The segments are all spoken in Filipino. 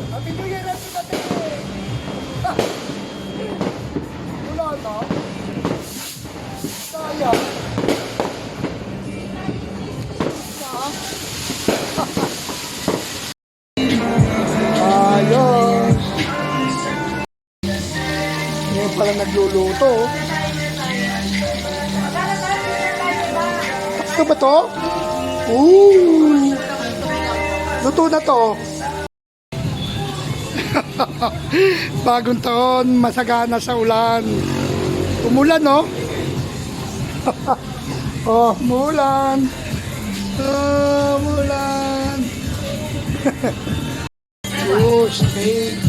Happy New Year, Happy New Year! Wala na. Sayang. Ayos. Ngayon pala nagluluto. Ito ba to? Ooh. Luto na to. Bagong taon, masagana sa ulan. Umulan, no? Oh, umulan. Oh, umulan. Oh, steak.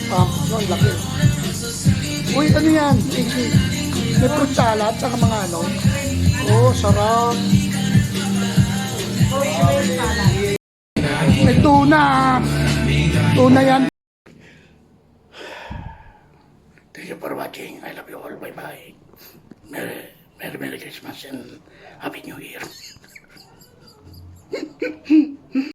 No, laki. Uy, ano yan? May fruit salad, saka mga ano. Oh, sarap. May tuna. Tuna yan. Thank you for watching. I love you all. Bye-bye. Merry Christmas and Happy New Year.